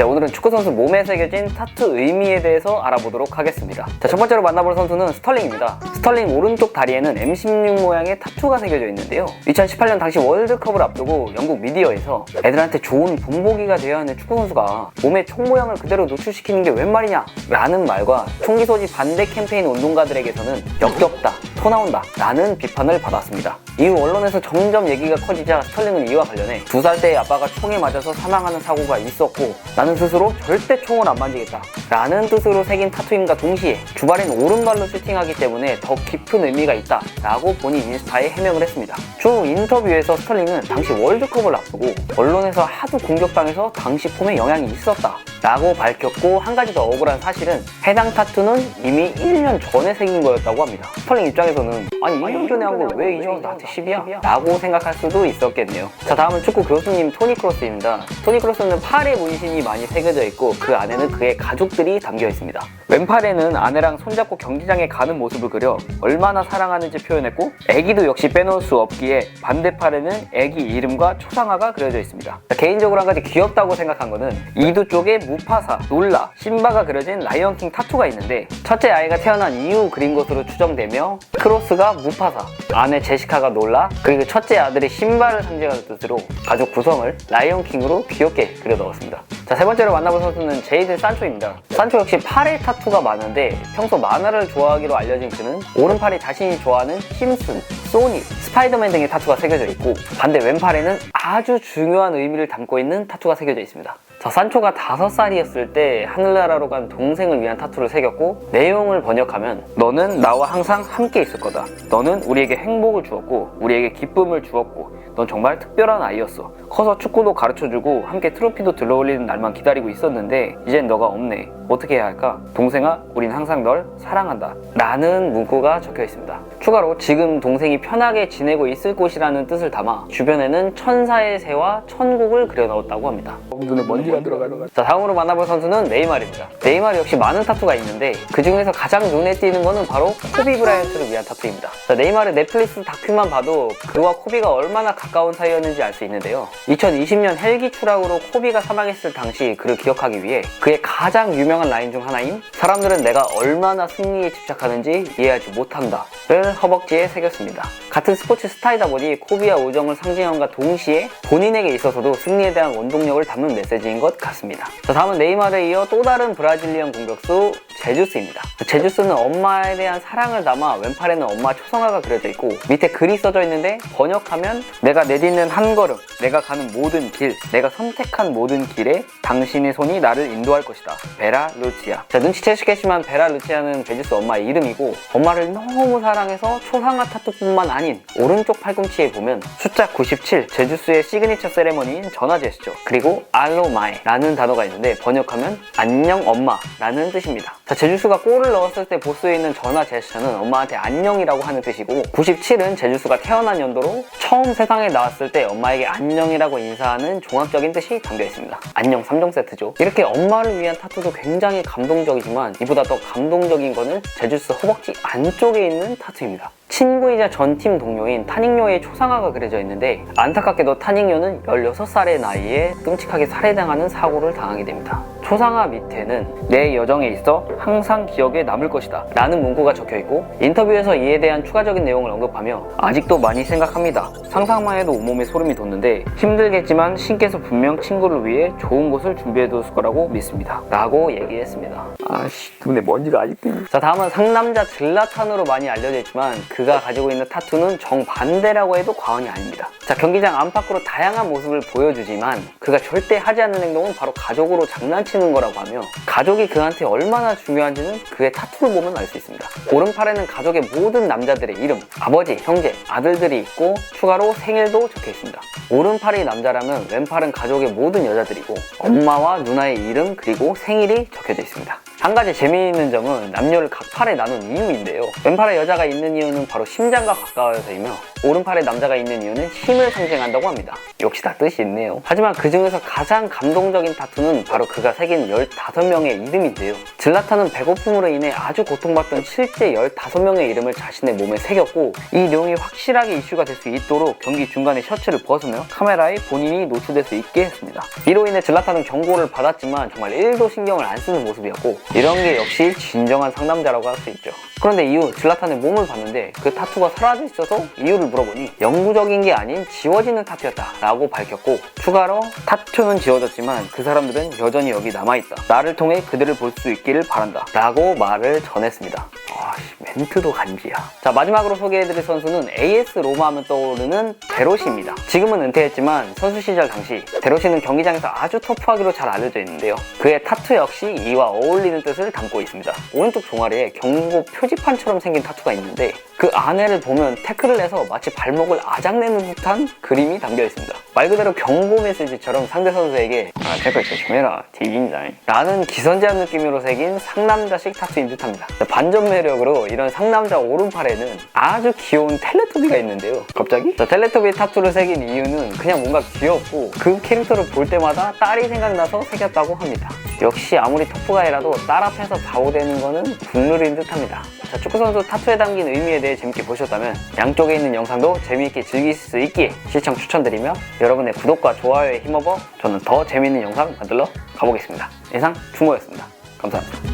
자, 오늘은 축구선수 몸에 새겨진 타투 의미에 대해서 알아보도록 하겠습니다. 자, 첫 번째로 만나볼 선수는 스털링입니다. 스털링 오른쪽 다리에는 M16 모양의 타투가 새겨져 있는데요. 2018년 당시 월드컵을 앞두고 영국 미디어에서 애들한테 좋은 본보기가 되어야 하는 축구선수가 몸의 총 모양을 그대로 노출시키는 게 웬 말이냐 라는 말과 총기 소지 반대 캠페인 운동가들에게서는 역겹다, 토 나온다 라는 비판을 받았습니다. 이후 언론에서 점점 얘기가 커지자 스털링은 이와 관련해 2살 때의 아빠가 총에 맞아서 사망하는 사고가 있었고 나는 스스로 절대 총을 안 만지겠다 라는 뜻으로 새긴 타투임과 동시에 주발인 오른발로 슈팅하기 때문에 더 깊은 의미가 있다 라고 본인 인스타에 해명을 했습니다. 주 인터뷰에서 스털링은 당시 월드컵을 앞두고 언론에서 하도 공격당해서 당시 폼에 영향이 있었다 라고 밝혔고, 한 가지 더 억울한 사실은 해당 타투는 이미 1년 전에 새긴 거였다고 합니다. 스털링 입장에서는 아니 1년 전에 한 걸 왜 이제 와서 나한테 시비야? 라고 생각할 수도 있었겠네요. 자, 다음은 축구 교수님 토니 크로스입니다. 토니 크로스는 팔에 문신이 많이 새겨져 있고 그 안에는 그의 가족들이 담겨 있습니다. 왼팔에는 아내랑 손잡고 경기장에 가는 모습을 그려 얼마나 사랑하는지 표현했고, 애기도 역시 빼놓을 수 없기에 반대팔에는 애기 이름과 초상화가 그려져 있습니다. 자, 개인적으로 한 가지 귀엽다고 생각한 거는 이두 쪽에 무파사, 놀라, 심바가 그려진 라이언킹 타투가 있는데 첫째 아이가 태어난 이후 그린 것으로 추정되며 크로스가 무파사, 아내 제시카가 놀라, 그리고 첫째 아들이 심바를 상징하는 뜻으로 가족 구성을 라이언킹으로 귀엽게 그려 넣었습니다. 자, 세 번째로 만나볼 선수는 제이든 산초입니다. 산초 역시 팔에 타투가 많은데 평소 만화를 좋아하기로 알려진 그는 오른팔에 자신이 좋아하는 심슨, 소닉, 스파이더맨 등의 타투가 새겨져 있고 반대 왼팔에는 아주 중요한 의미를 담고 있는 타투가 새겨져 있습니다. 자, 산초가 5살이었을 때 하늘나라로 간 동생을 위한 타투를 새겼고, 내용을 번역하면 너는 나와 항상 함께 있을 거다. 너는 우리에게 행복을 주었고 우리에게 기쁨을 주었고 넌 정말 특별한 아이였어. 커서 축구도 가르쳐주고 함께 트로피도 들러올리는 날만 기다리고 있었는데 이젠 너가 없네. 어떻게 해야 할까? 동생아, 우린 항상 널 사랑한다 라는 문구가 적혀 있습니다. 추가로 지금 동생이 편하게 지내고 있을 곳이라는 뜻을 담아 주변에는 천사의 새와 천국을 그려 넣었다고 합니다. 눈에 먼지가 들어가는. 자, 다음으로 만나볼 선수는 네이마르입니다. 네이마르 역시 많은 타투가 있는데 그 중에서 가장 눈에 띄는 거는 바로 코비 브라이언트를 위한 타투입니다. 자, 네이마르 넷플릭스 다큐만 봐도 그와 코비가 얼마나 가까운 사이였는지 알 수 있는데요. 2020년 헬기 추락으로 코비가 사망했을 당시 그를 기억하기 위해 그의 가장 유명한 라인 중 하나인 사람들은 내가 얼마나 승리에 집착하는지 이해하지 못한다 를 허벅지에 새겼습니다. 같은 스포츠 스타이다 보니 코비와 우정을 상징함과 동시에 본인에게 있어서도 승리에 대한 원동력을 담은 메시지인 것 같습니다. 자, 다음은 네이마르에 이어 또 다른 브라질리언 공격수 제주스입니다. 제주스는 엄마에 대한 사랑을 담아 왼팔에는 엄마 초성화가 그려져 있고 밑에 글이 써져 있는데 번역하면 내가 내딛는 한 걸음, 내가 가는 모든 길, 내가 선택한 모든 길에 당신의 손이 나를 인도할 것이다. 베라 루치아. 자, 눈치채시겠지만 베라 루치아는 제주스 엄마의 이름이고 엄마를 너무 사랑해서 초상화 타투뿐만 아닌 오른쪽 팔꿈치에 보면 숫자 97, 제주스의 시그니처 세레머니인 전화 제스처, 그리고 알로마에 라는 단어가 있는데 번역하면 안녕 엄마 라는 뜻입니다. 자, 제주스가 골을 넣었을 때 보스에 있는 전화 제스처는 엄마한테 안녕이라고 하는 뜻이고 97은 제주스가 태어난 연도로 처음 세상에 나왔을 때 엄마에게 안녕이라고 인사하는 종합적인 뜻이 담겨 있습니다. 안녕 3종 세트죠. 이렇게 엄마를 위한 타투도 굉장히 감동적이지만 이보다 더 감동적인 거는 제주스 허벅지 안쪽에 있는 타투입니다. 친구이자 전 팀 동료인 타닝요의 초상화가 그려져 있는데 안타깝게도 타닝요는 16살의 나이에 끔찍하게 살해당하는 사고를 당하게 됩니다. 초상화 밑에는 내 여정에 있어 항상 기억에 남을 것이다 라는 문구가 적혀있고 인터뷰에서 이에 대한 추가적인 내용을 언급하며 아직도 많이 생각합니다. 상상만 해도 온몸에 소름이 돋는데 힘들겠지만 신께서 분명 친구를 위해 좋은 곳을 준비해뒀을 거라고 믿습니다 라고 얘기했습니다. 아씨, 눈에 먼지가 아직도 있네. 자, 다음은 상남자 질라탄으로 많이 알려져 있지만 그가 가지고 있는 타투는 정반대라고 해도 과언이 아닙니다. 자, 경기장 안팎으로 다양한 모습을 보여주지만 그가 절대 하지 않는 행동은 바로 가족으로 장난치는 거라고 하며 가족이 그한테 얼마나 중요한지는 그의 타투를 보면 알 수 있습니다. 오른팔에는 가족의 모든 남자들의 이름, 아버지, 형제, 아들들이 있고 추가로 생일도 적혀 있습니다. 오른팔이 남자라면 왼팔은 가족의 모든 여자들이고 엄마와 누나의 이름 그리고 생일이 적혀져 있습니다. 한 가지 재미있는 점은 남녀를 각 팔에 나눈 이유인데요. 왼팔에 여자가 있는 이유는 바로 심장과 가까워서이며 오른팔에 남자가 있는 이유는 힘을 상징한다고 합니다. 역시 다 뜻이 있네요. 하지만 그 중에서 가장 감동적인 타투는 바로 그가 새긴 15명의 이름인데요. 질라탄은 배고픔으로 인해 아주 고통받던 실제 15명의 이름을 자신의 몸에 새겼고, 이 내용이 확실하게 이슈가 될 수 있도록 경기 중간에 셔츠를 벗으며 카메라에 본인이 노출될 수 있게 했습니다. 이로 인해 질라탄은 경고를 받았지만 정말 1도 신경을 안 쓰는 모습이었고, 이런 게 역시 진정한 상남자라고 할 수 있죠. 그런데 이후 질라탄의 몸을 봤는데 그 타투가 사라져 있어서 이유를 물어보니 영구적인 게 아닌 지워지는 타투였다 라고 밝혔고, 추가로 타투는 지워졌지만 그 사람들은 여전히 여기 남아있다, 나를 통해 그들을 볼 수 있기를 바란다 라고 말을 전했습니다. 멘트도 간지야. 자, 마지막으로 소개해드릴 선수는 AS 로마 하면 떠오르는 데로시입니다. 지금은 은퇴했지만 선수 시절 당시 데로시는 경기장에서 아주 터프하기로 잘 알려져 있는데요. 그의 타투 역시 이와 어울리는 뜻을 담고 있습니다. 오른쪽 종아리에 경고 표지판처럼 생긴 타투가 있는데 그 안에를 보면 태클을 해서 마치 발목을 아작내는 듯한 그림이 담겨 있습니다. 말 그대로 경고 메시지처럼 상대 선수에게 태클 조심해라 뒤진다 라는 기선제압 느낌으로 새긴 상남자식 타투인 듯합니다. 반전 매력으로 이런 상남자 오른팔에는 아주 귀여운 텔레토비가 있는데요. 갑자기? 텔레토비 타투를 새긴 이유는 그냥 뭔가 귀엽고 그 캐릭터를 볼 때마다 딸이 생각나서 새겼다고 합니다. 역시 아무리 터프가이라도 딸 앞에서 바보되는 거는 국룰인 듯합니다. 자, 축구선수 타투에 담긴 의미에 대해 재밌게 보셨다면 양쪽에 있는 영상도 재미있게 즐기실 수 있기에 시청 추천드리며 여러분의 구독과 좋아요에 힘입어 저는 더 재미있는 영상 만들러 가보겠습니다. 이상 충모였습니다. 감사합니다.